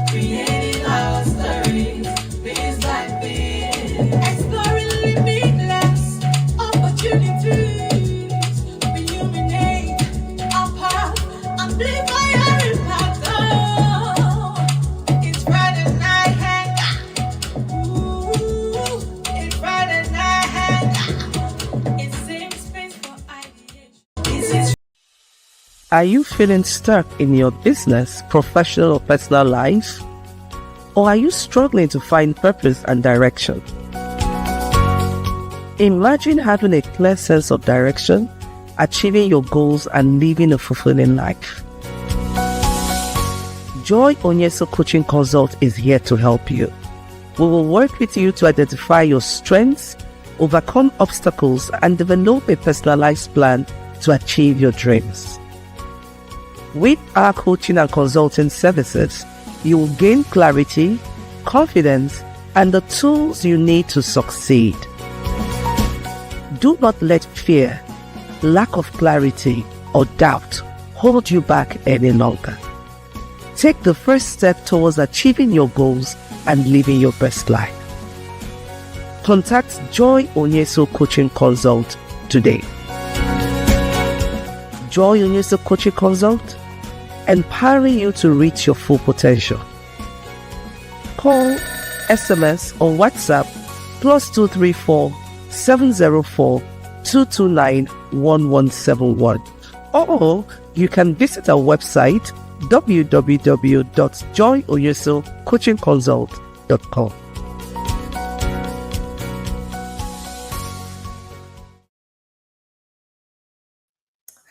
Creating our stories, things like this. Exploring limitless opportunities. Illuminate our path, amplify our impact. Oh, it's Friday night hangout. Ooh, it's Friday night hangout. It's safe space for ideation. This is. Are you feeling stuck in your business, professional, or personal life? Or are you struggling to find purpose and direction? Imagine having a clear sense of direction, achieving your goals, and living a fulfilling life. Joy Onyeso Coaching Consult is here to help you. We will work with you to identify your strengths, overcome obstacles, and develop a personalized plan to achieve your dreams. With our coaching and consulting services, you will gain clarity, confidence, and the tools you need to succeed. Do not let fear, lack of clarity, or doubt hold you back any longer. Take the first step towards achieving your goals and living your best life. Contact Joy Onyeso Coaching Consult today. Joy Onyeso Coaching Consult, empowering you to reach your full potential. Call, SMS, or WhatsApp +234 704 229 1171. Or you can visit our website www.joyonyesocoachingconsult.com.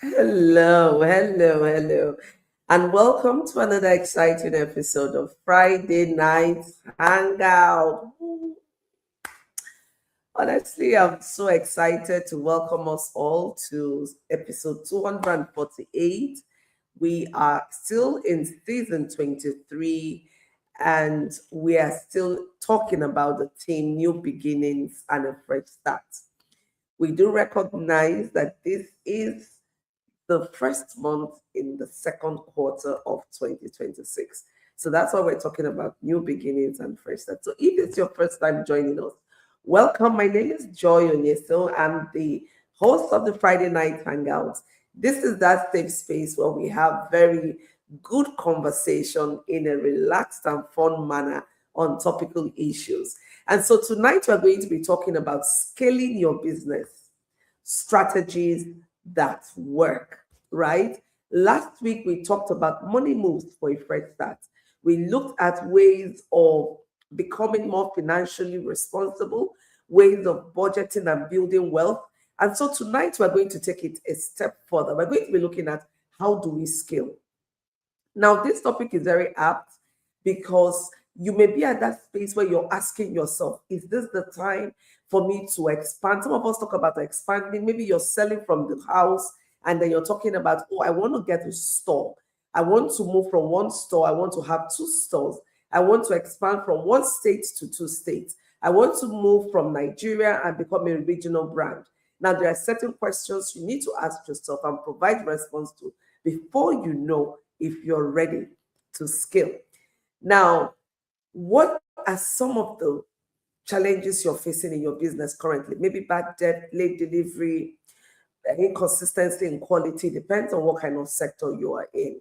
Hello, and welcome to another exciting episode of Friday Night Hangout. Honestly, I'm so excited to welcome us all to episode 248. We are still in season 23, and we are still talking about the theme New Beginnings and a Fresh Start. We do recognize that this is the first month in the second quarter of 2026. So that's why we're talking about new beginnings and fresh start. So if it's your first time joining us, welcome. My name is Joy Onyeso. I'm the host of the Friday Night Hangouts. This is that safe space where we have very good conversation in a relaxed and fun manner on topical issues. And so tonight we're going to be talking about scaling your business, strategies that work, right? Last week we talked about money moves for a fresh start. We looked at ways of becoming more financially responsible, ways of budgeting and building wealth. And so tonight we're going to take it a step further. We're going to be looking at how do we scale. Now, this topic is very apt because you may be at that space where you're asking yourself, is this the time for me to expand? Some of us talk about expanding. Maybe you're selling from the house and then you're talking about, oh, I want to get a store. I want to move from one store. I want to have two stores. I want to expand from one state to two states. I want to move from Nigeria and become a regional brand. Now, there are certain questions you need to ask yourself and provide response to before you know if you're ready to scale. Now, what are some of the challenges you're facing in your business currently? Maybe bad debt, late delivery, inconsistency in quality, depends on what kind of sector you are in.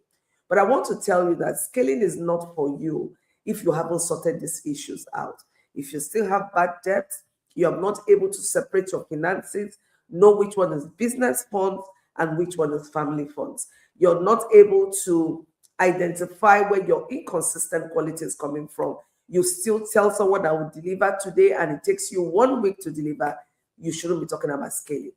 But I want to tell you that scaling is not for you if you haven't sorted these issues out. If you still have bad debt, you are not able to separate your finances, know which one is business funds and which one is family funds. You're not able to identify where your inconsistent quality is coming from. You still tell someone that will deliver today and it takes you 1 week to deliver. You shouldn't be talking about scaling.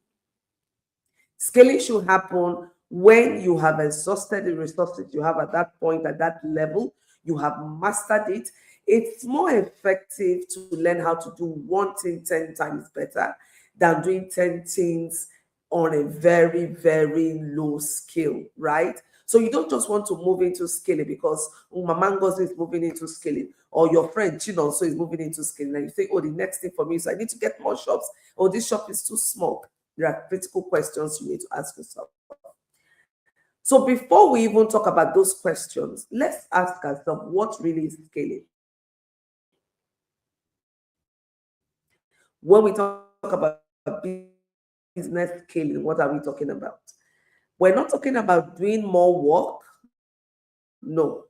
Scaling should happen when you have exhausted the resources you have at that point, at that level. You have mastered it. It's more effective to learn how to do one thing 10 times better than doing 10 things on a very, very low scale, right? So you don't just want to move into scaling because Mama Ngozi is moving into scaling, or your friend Chinonso is moving into scaling, and you think, oh, the next thing for me is I need to get more shops, or this shop is too small. There are critical questions you need to ask yourself. So before we even talk about those questions, let's ask ourselves what really is scaling. When we talk about business scaling, what are we talking about? We're not talking about doing more work. No.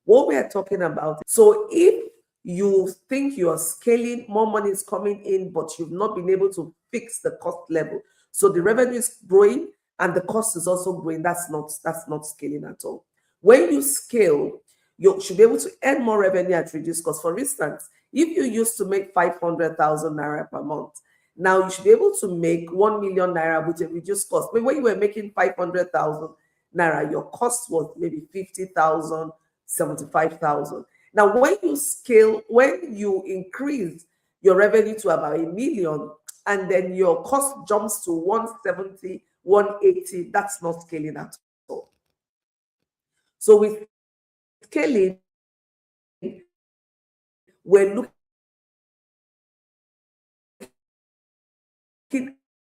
What we are talking about is, so if you think you are scaling, more money is coming in, but you've not been able to fix the cost level. So the revenue is growing and the cost is also growing. That's not scaling at all. When you scale, you should be able to earn more revenue at reduced cost. For instance, if you used to make 500,000 naira per month, now you should be able to make 1 million naira with a reduced cost. But when you were making 500,000 naira, your cost was maybe 50,000, 75,000. Now, when you scale, when you increase your revenue to about 1 million, and then your cost jumps to 170, 180, that's not scaling at all. So with scaling, we're looking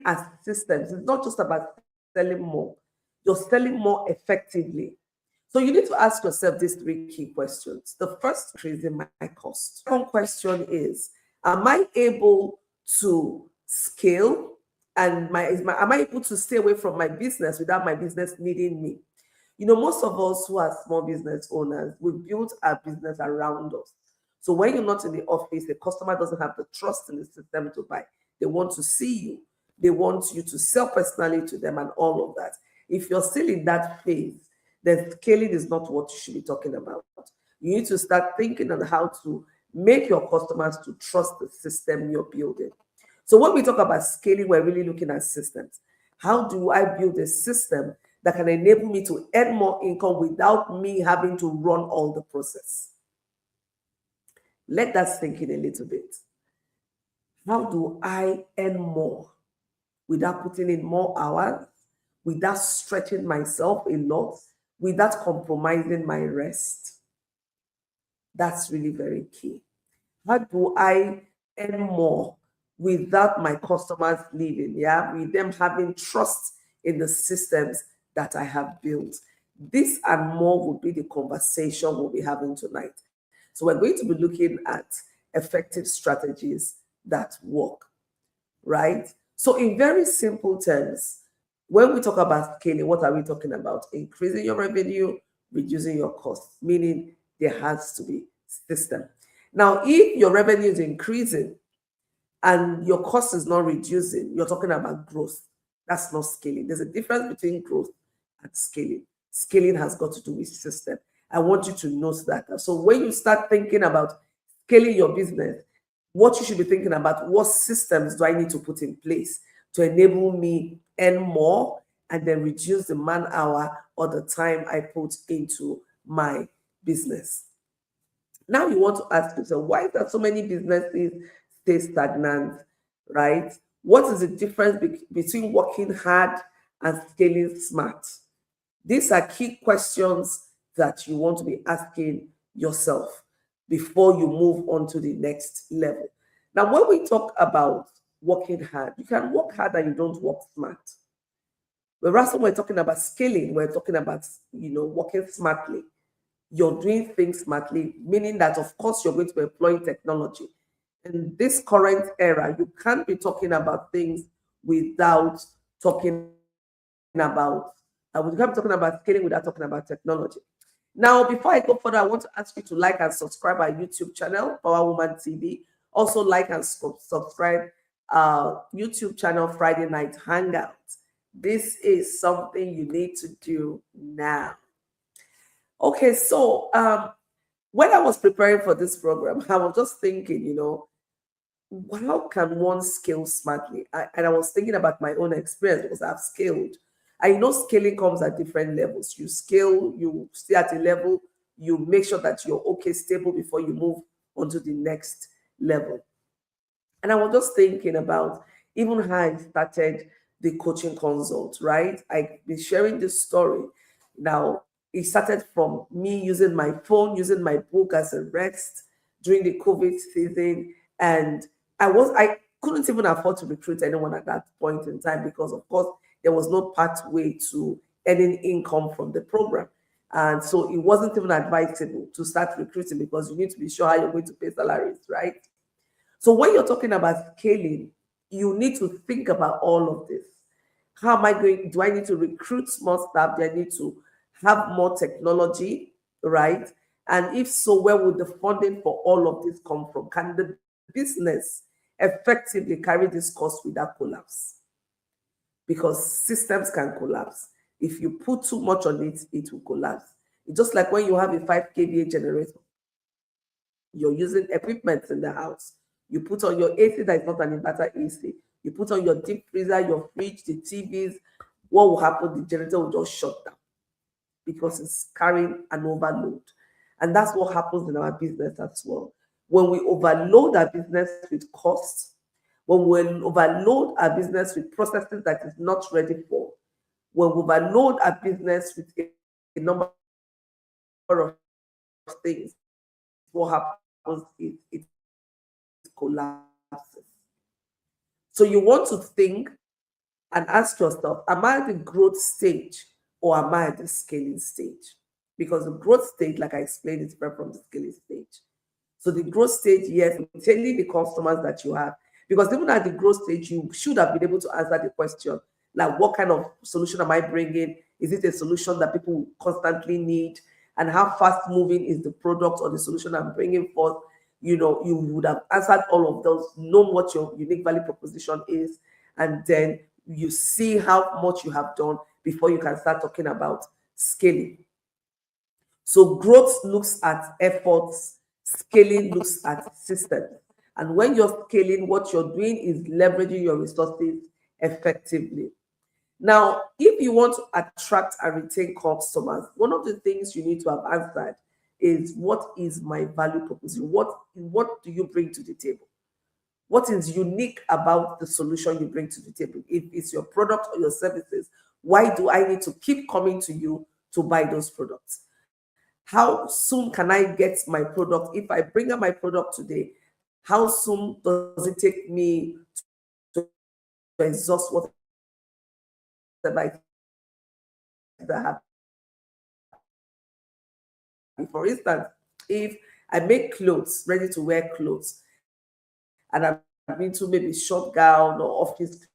at systems. It's not just about selling more, you're selling more effectively. So you need to ask yourself these three key questions. The first, increasing my cost. Second question is, am I able to scale, and am I able to stay away from my business without my business needing me? You know, most of us who are small business owners, we built our business around us. So when you're not in the office, the customer doesn't have the trust in the system to buy. They want to see you. They want you to sell personally to them and all of that. If you're still in that phase, then scaling is not what you should be talking about. You need to start thinking on how to make your customers to trust the system you're building. So when we talk about scaling, we're really looking at systems. How do I build a system that can enable me to earn more income without me having to run all the process? Let that sink in a little bit. How do I earn more without putting in more hours, without stretching myself a lot, without compromising my rest? That's really very key. How do I earn more without my customers leaving? Yeah, with them having trust in the systems that I have built. This and more will be the conversation we'll be having tonight. So we're going to be looking at effective strategies that work, right? So in very simple terms, when we talk about scaling, what are we talking about? Increasing your revenue, reducing your costs, meaning there has to be system. Now, if your revenue is increasing and your cost is not reducing, you're talking about growth. That's not scaling. There's a difference between growth and scaling. Scaling has got to do with system. I want you to note that. So when you start thinking about scaling your business, what you should be thinking about, what systems do I need to put in place to enable me earn more and then reduce the man hour or the time I put into my business. Now you want to ask yourself, why is that so many businesses stay stagnant, right? What is the difference between working hard and scaling smart? These are key questions that you want to be asking yourself before you move on to the next level. Now, when we talk about working hard, you can work hard and you don't work smart. Whereas when we're talking about scaling, we're talking about, working smartly. You're doing things smartly, meaning that, of course, you're going to be employing technology. In this current era, you can't be talking about things without talking about, we can't be talking about scaling without talking about technology. Now, before I go further, I want to ask you to like and subscribe our YouTube channel, Power Woman TV. Also, like and subscribe our YouTube channel, Friday Night Hangout. This is something you need to do now. Okay, so when I was preparing for this program, I was just thinking, how can one scale smartly? And I was thinking about my own experience because I've scaled. I know scaling comes at different levels. You scale, you stay at a level, you make sure that you're okay, stable before you move on to the next level. And I was just thinking about even how I started the coaching consult, right? I've been sharing this story. Now, it started from me using my phone, using my book as a rest during the COVID season. And I couldn't even afford to recruit anyone at that point in time because, of course, there was no pathway to earning income from the program. And so it wasn't even advisable to start recruiting because you need to be sure how you're going to pay salaries, right? So when you're talking about scaling, you need to think about all of this. How am I going? Do I need to recruit more staff? Do I need to have more technology, right? And if so, where would the funding for all of this come from? Can the business effectively carry this cost without collapse? Because systems can collapse. If you put too much on it, it will collapse. It's just like when you have a 5 kVA generator, you're using equipment in the house. You put on your AC that is not an inverter AC. You put on your deep freezer, your fridge, the TVs. What will happen? The generator will just shut down because it's carrying an overload. And that's what happens in our business as well. When we overload our business with costs, when we overload our business with processes that is not ready for, when we overload our business with a number of things, what happens is it collapses. So you want to think and ask yourself, am I at the growth stage or am I at the scaling stage? Because the growth stage, like I explained, is different from the scaling stage. So the growth stage, yes, maintaining the customers that you have. Because even at the growth stage, you should have been able to answer the question, like what kind of solution am I bringing? Is it a solution that people constantly need? And how fast moving is the product or the solution I'm bringing forth? You know, you would have answered all of those, known what your unique value proposition is, and then you see how much you have done before you can start talking about scaling. So growth looks at efforts, scaling looks at systems. And when you're scaling, what you're doing is leveraging your resources effectively. Now, if you want to attract and retain customers, one of the things you need to have answered is, what is my value proposition? What do you bring to the table? What is unique about the solution you bring to the table? If it's your product or your services, why do I need to keep coming to you to buy those products? How soon can I get my product? If I bring up my product today, how soon does it take me to exhaust whatever I have? For instance, if I make clothes, ready to wear clothes, and I'm into maybe short gown or office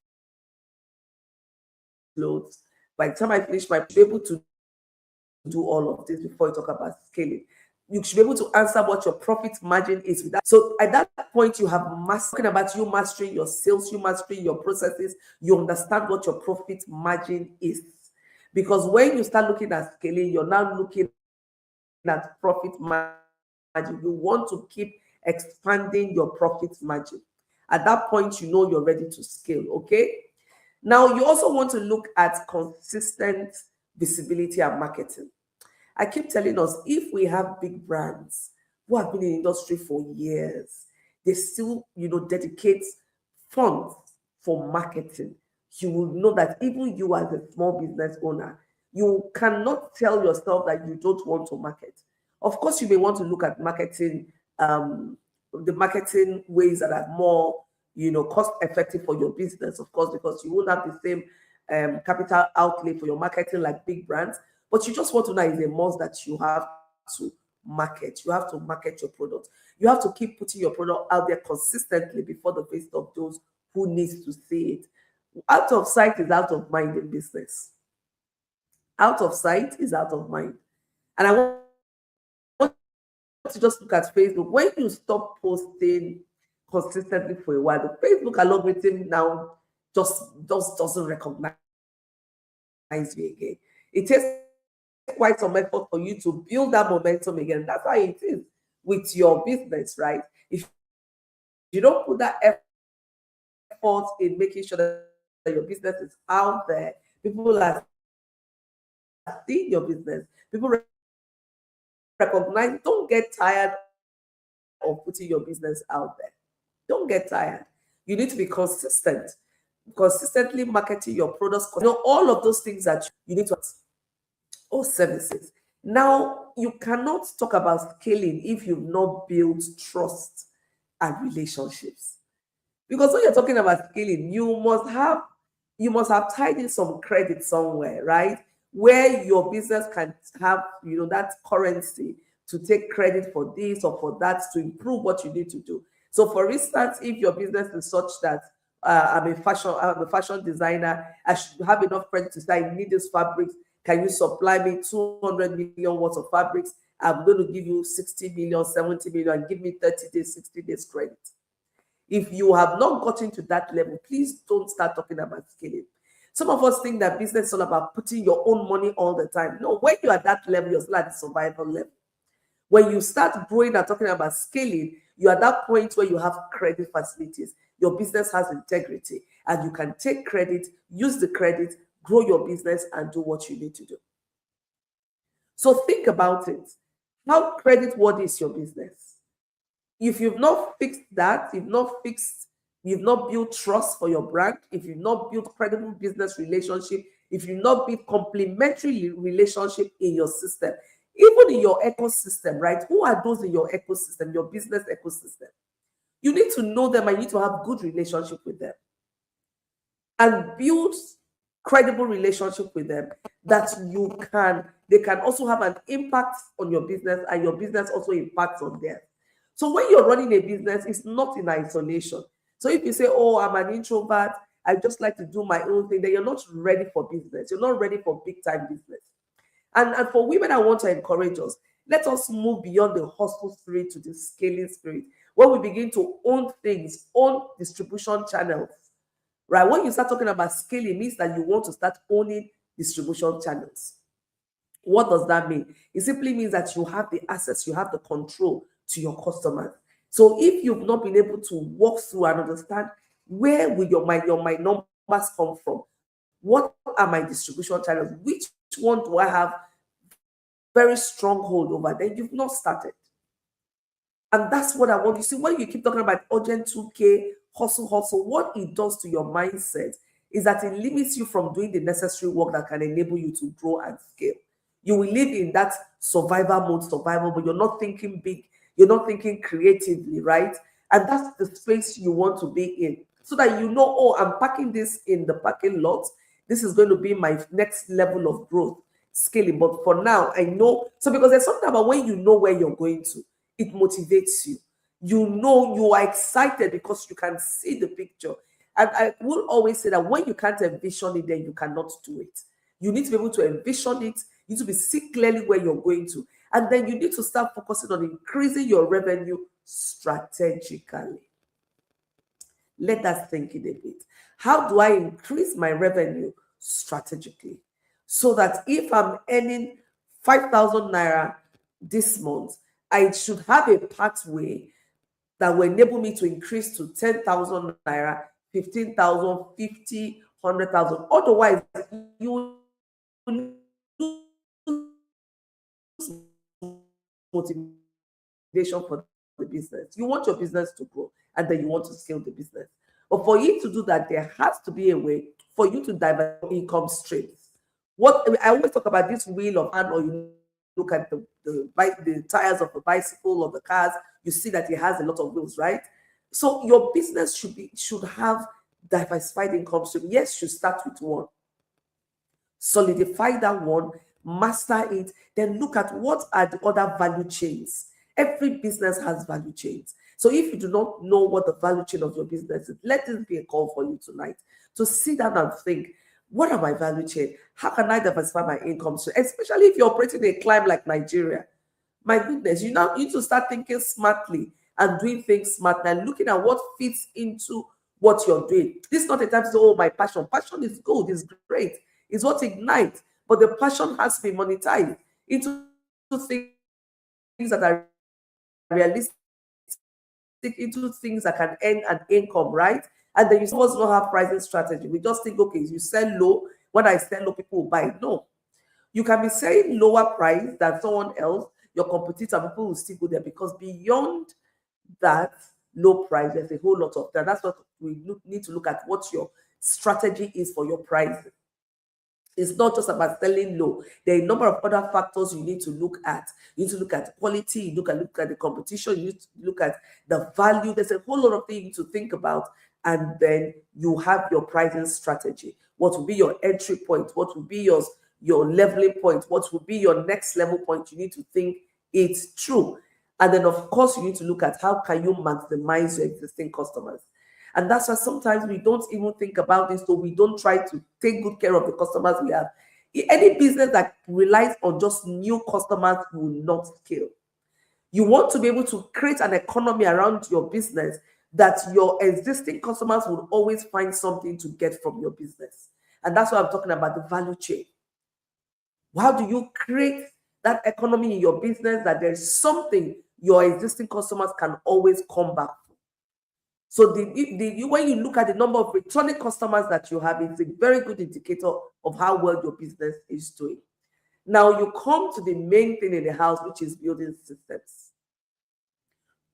clothes, by the time I finish my, be able to do all of this before you talk about scaling. You should be able to answer what your profit margin is with that. So at that point, you have talking about you mastering your sales, you mastering your processes, you understand what your profit margin is. Because when you start looking at scaling, you're now looking at profit margin. You want to keep expanding your profit margin. At that point, you know you're ready to scale, okay? Now, you also want to look at consistent visibility and marketing. I keep telling us, if we have big brands who have been in the industry for years, they still, dedicate funds for marketing. You will know that even you as a small business owner, you cannot tell yourself that you don't want to market. Of course, you may want to look at marketing, the marketing ways that are more, cost effective for your business, of course, because you won't have the same capital outlay for your marketing like big brands. But you just want to know, is a must that you have to market. You have to market your product. You have to keep putting your product out there consistently before the face of those who needs to see it. Out of sight is out of mind in business. Out of sight is out of mind. And I want to just look at Facebook. When you stop posting consistently for a while, the Facebook algorithm now just doesn't recognize you again. It takes quite some effort for you to build that momentum again. That's how it is with your business, right? If you don't put that effort in making sure that your business is out there, people are seeing your business, people recognize. Don't get tired of putting your business out there. Don't get tired. You need to be consistent, consistently marketing your products. All of those things that you need to, or services. Now, you cannot talk about scaling if you've not built trust and relationships. Because when you're talking about scaling, you must have tied in some credit somewhere, right? where your business can have, that currency to take credit for this or for that to improve what you need to do. So, for instance, if your business is such that I'm a fashion designer, I should have enough credit to say I need these fabrics. Can you supply me 200 million worth of fabrics? I'm going to give you 60 million, 70 million, and give me 30 days, 60 days credit. If you have not gotten to that level, please don't start talking about scaling. Some of us think that business is all about putting your own money all the time. No, when you're at that level, you're still at the survival level. When you start growing and talking about scaling, you're at that point where you have credit facilities. Your business has integrity, and you can take credit, use the credit, grow your business, and do what you need to do. So think about it. How credit worthy is your business? If you've not fixed that, you've not built trust for your brand, if you've not built credible business relationship, if you've not built complementary relationship in your system, even in your ecosystem, right? Who are those in your ecosystem, your business ecosystem? You need to know them and you need to have good relationship with them and build credible relationship with them that they can also have an impact on your business and your business also impacts on them. So when you're running a business, it's not in isolation. So if you say, oh, I'm an introvert, I just like to do my own thing, then you're not ready for business. You're not ready for big time business. And for women, I want to encourage us, let us move beyond the hustle spirit to the scaling spirit, where we begin to own things, own distribution channels, right? When you start talking about scaling, it means that you want to start owning distribution channels. What does that mean? It simply means that you have the access, you have the control to your customers. So if you've not been able to walk through and understand where will my numbers come from, what are my distribution channels, which one do I have very strong hold over, then you've not started. And that's what I want. You see, when you keep talking about urgent 2K, hustle, what it does to your mindset is that it limits you from doing the necessary work that can enable you to grow and scale. You will live in that survival mode, but you're not thinking big, you're not thinking creatively, right? And that's the space you want to be in, so that you know, oh, I'm packing this in the parking lot. This is going to be my next level of growth, scaling. But for now, I know. So because there's something about when you know where you're going to, it motivates you. You know, you are excited because you can see the picture. And I will always say that when you can't envision it, then you cannot do it. You need to be able to envision it. You need to be see clearly where you're going to. And then you need to start focusing on increasing your revenue strategically. Let us think in a bit. How do I increase my revenue strategically? So that if I'm earning 5,000 naira this month, I should have a pathway that will enable me to increase to 10,000 naira, 15,000, 50, 100,000. Otherwise, you lose motivation for the business. You want your business to grow and then you want to scale the business. But for you to do that, there has to be a way for you to diversify income streams. What I always talk about, this wheel of hand, or you look at the tires of the bicycle or the cars, you see that it has a lot of wheels, right? So your business should have diversified income stream. Yes, you start with one. Solidify that one, master it, then look at what are the other value chains. Every business has value chains. So if you do not know what the value chain of your business is, let this be a call for you tonight to sit down and think, what are my value chain? How can I diversify my income stream? Especially if you're operating a climate like Nigeria. My goodness, you now need to start thinking smartly and doing things smartly and looking at what fits into what you're doing. This is not a time to say, oh, my passion. Passion is good, it's great. It's what ignites. But the passion has to be monetized into things that are realistic, into things that can earn an income, right? And then you supposed to not have pricing strategy. We just think, okay, you sell low. When I sell low, people will buy. No. You can be selling lower price than someone else, your competitor, people will still go there, because beyond that low price, there's a whole lot of that. That's what we need to look at, what your strategy is for your pricing. It's not just about selling low. There are a number of other factors you need to look at. You need to look at quality, you look at the competition, you need to look at the value. There's a whole lot of things to think about. And then you have your pricing strategy. What will be your entry point? What will be your leveling point, what will be your next level point. You need to think it through. And then, of course, you need to look at how can you maximize your existing customers. And that's why sometimes we don't even think about this, so we don't try to take good care of the customers we have. Any business that relies on just new customers will not scale. You want to be able to create an economy around your business that your existing customers will always find something to get from your business. And that's why I'm talking about the value chain. How do you create that economy in your business that there's something your existing customers can always come back to? So when you look at the number of returning customers that you have, it's a very good indicator of how well your business is doing. Now you come to the main thing in the house, which is building systems.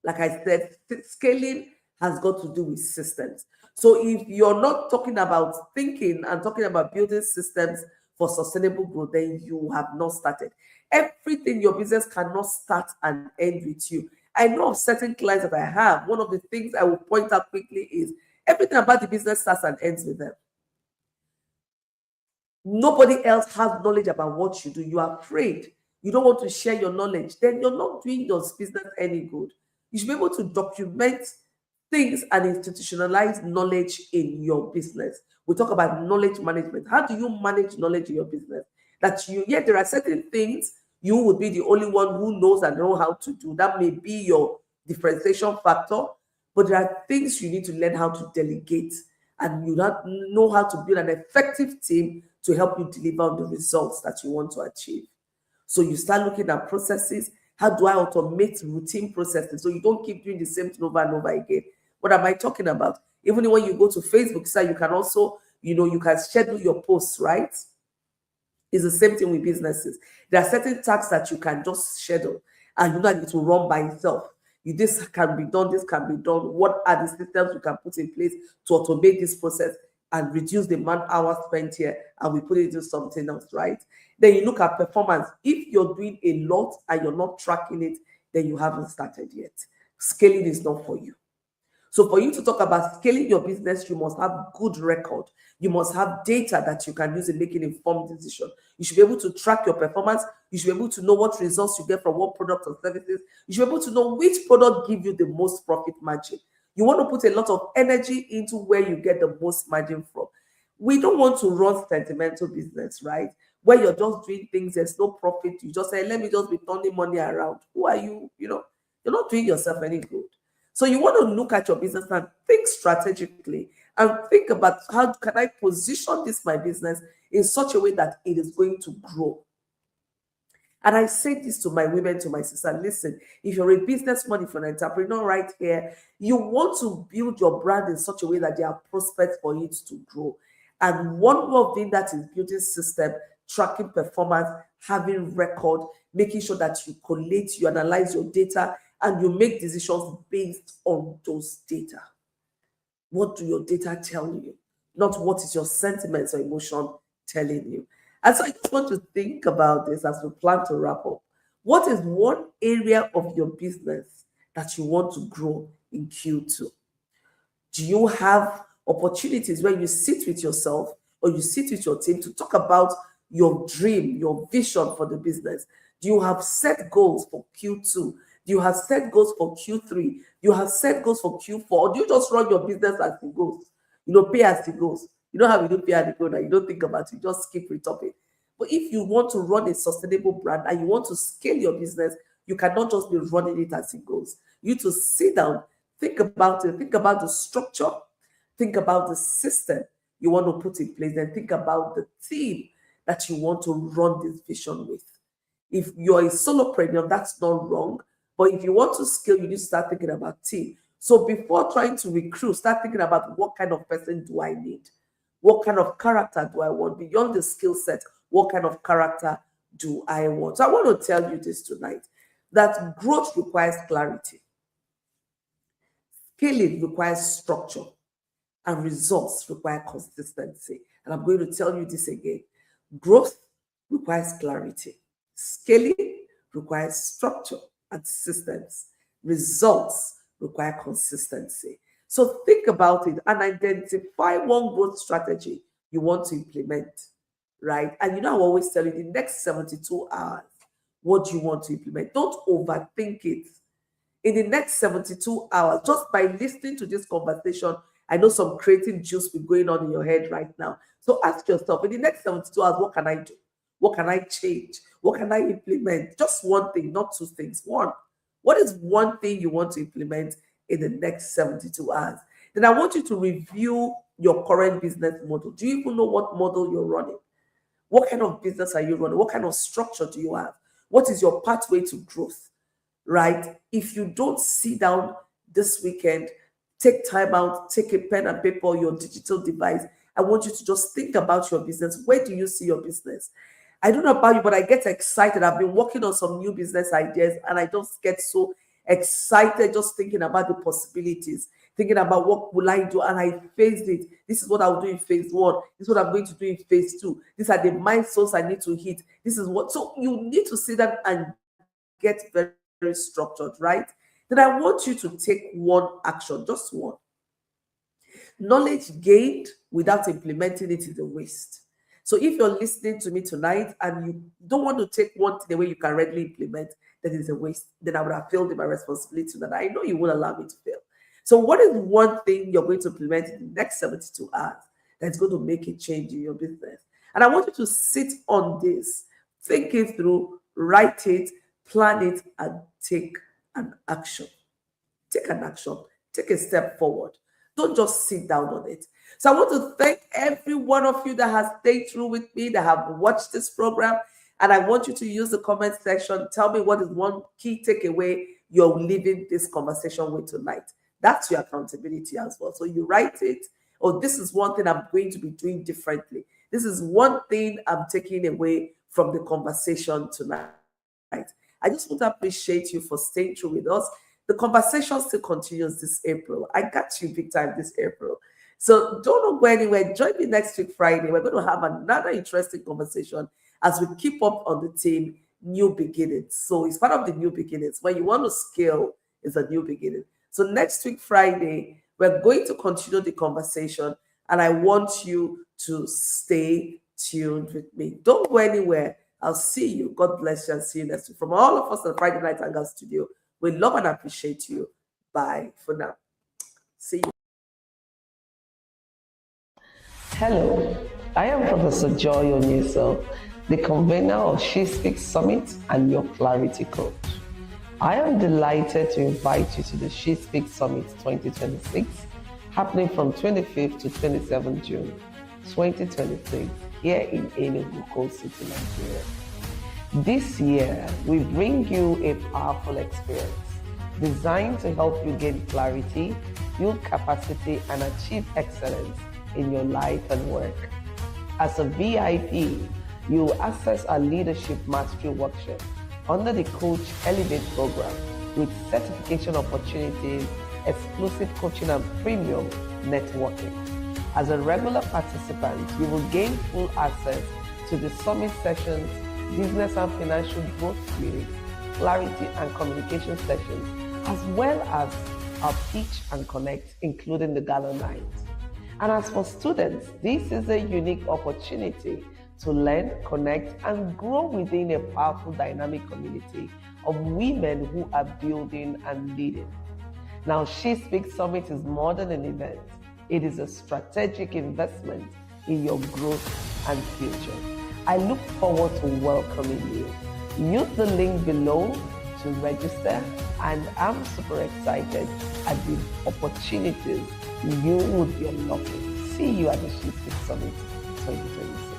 Like I said, scaling has got to do with systems. So if you're not talking about thinking and talking about building systems for sustainable growth, then you have not started. Everything your business cannot start and end with you. I know of certain clients that I have. One of the things I will point out quickly is everything about the business starts and ends with them. Nobody else has knowledge about what you do. You are afraid. You don't want to share your knowledge. Then you're not doing your business any good. You should be able to document things and institutionalize knowledge in your business. We talk about knowledge management. How do you manage knowledge in your business? There are certain things you would be the only one who knows and know how to do. That may be your differentiation factor, but there are things you need to learn how to delegate, and you know how to build an effective team to help you deliver on the results that you want to achieve. So you start looking at processes. How do I automate routine processes so you don't keep doing the same thing over and over again? What am I talking about? Even when you go to Facebook, so you can also, you can schedule your posts, right? It's the same thing with businesses. There are certain tasks that you can just schedule and you know that it will run by itself. This can be done, this can be done. What are the systems we can put in place to automate this process and reduce the man hours spent here, and we put it into something else, right? Then you look at performance. If you're doing a lot and you're not tracking it, then you haven't started yet. Scaling is not for you. So for you to talk about scaling your business, you must have good record. You must have data that you can use in making informed decisions. You should be able to track your performance. You should be able to know what results you get from what products or services. You should be able to know which product gives you the most profit margin. You want to put a lot of energy into where you get the most margin from. We don't want to run sentimental business, right? Where you're just doing things, there's no profit. You just say, let me just be turning money around. Who are you? You're not doing yourself any good. So you want to look at your business and think strategically and think about how can I position my business in such a way that it is going to grow. And I say this to my women, to my sister, listen, if you're a businessman, if you're an entrepreneur right here, you want to build your brand in such a way that there are prospects for it to grow. And one way of doing that is building system, tracking performance, having record, making sure that you collate, you analyze your data, and you make decisions based on those data. What do your data tell you? Not what is your sentiments or emotion telling you. And so I just want to think about this as we plan to wrap up. What is one area of your business that you want to grow in Q2? Do you have opportunities where you sit with yourself or you sit with your team to talk about your dream, your vision for the business? Do you have set goals for Q2? Do you have set goals for Q3? Do you have set goals for Q4? Or do you just run your business as it goes? Pay as it goes. You know how we do pay as it goes, you don't think about it, you just skip the topic. But if you want to run a sustainable brand and you want to scale your business, you cannot just be running it as it goes. You need to sit down, think about it, think about the structure, think about the system you want to put in place, and think about the team that you want to run this vision with. If you're a solopreneur, that's not wrong. But if you want to scale, you need to start thinking about team. So before trying to recruit, start thinking about what kind of person do I need? What kind of character do I want? Beyond the skill set, what kind of character do I want? So I want to tell you this tonight, that growth requires clarity. Scaling requires structure. And results require consistency. And I'm going to tell you this again. Growth requires clarity. Scaling requires structure and systems. Results require consistency. So think about it and identify one growth strategy you want to implement. right? And you know, I always tell you the next 72 hours, what do you want to implement? Don't overthink it. In the next 72 hours, just by listening to this conversation, I know some creative juice will be going on in your head right now. So ask yourself, in the next 72 hours, what can I do? What can I change? What can I implement? Just one thing, not two things. One. What is one thing you want to implement in the next 72 hours? Then I want you to review your current business model. Do you even know what model you're running? What kind of business are you running? What kind of structure do you have? What is your pathway to growth? Right? If you don't sit down this weekend, take time out, take a pen and paper or your digital device. I want you to just think about your business. Where do you see your business? I don't know about you, but I get excited. I've been working on some new business ideas and I just get so excited just thinking about the possibilities, thinking about what will I do, and I faced it. This is what I'll do in phase one. This is what I'm going to do in phase two. These are the milestones I need to hit. This is what. So you need to sit down and get very, very structured, right? Then I want you to take one action, just one. Knowledge gained without implementing it is a waste. So if you're listening to me tonight and you don't want to take one thing away you can readily implement, then it's a waste. Then I would have failed in my responsibility that I know you won't allow me to fail. So what is one thing you're going to implement in the next 72 hours that's going to make a change in your business? And I want you to sit on this, think it through, write it, plan it, and take an action. Take an action. Take a step forward. Don't just sit down on it. So I want to thank every one of you that has stayed through with me, that have watched this program. And I want you to use the comment section. Tell me what is one key takeaway you're leaving this conversation with tonight. That's your accountability as well. So you write it. Oh, this is one thing I'm going to be doing differently. This is one thing I'm taking away from the conversation tonight. I just want to appreciate you for staying through with us. The conversation still continues this April. I got you big time this April. So don't go anywhere. Join me next week, Friday. We're going to have another interesting conversation as we keep up on the theme, new beginnings. So it's part of the new beginnings. When you want to scale, it's a new beginning. So next week, Friday, we're going to continue the conversation. And I want you to stay tuned with me. Don't go anywhere. I'll see you. God bless you and see you next week. From all of us at Friday Night Hangout Studio, we love and appreciate you. Bye for now. See you. Hello, I am Professor Joy Onyeso, the convener of She Speaks Summit and your Clarity Coach. I am delighted to invite you to the She Speaks Summit 2026, happening from 25th to 27th June 2026 here in Enugu Coast City, Nigeria. This year, we bring you a powerful experience designed to help you gain clarity, build capacity, and achieve excellence in your life and work. As a VIP, you will access our Leadership Mastery Workshop under the Coach Elevate program with certification opportunities, exclusive coaching, and premium networking. As a regular participant, you will gain full access to the summit sessions, business and financial growth series, clarity and communication sessions, as well as our Pitch and Connect, including the Gala Night. And as for students, this is a unique opportunity to learn, connect, and grow within a powerful dynamic community of women who are building and leading. Now, She Speaks Summit is more than an event. It is a strategic investment in your growth and future. I look forward to welcoming you. Use the link below to register, and I'm super excited at the opportunities you would be unlocking. See you at the She Speaks Summit 2026.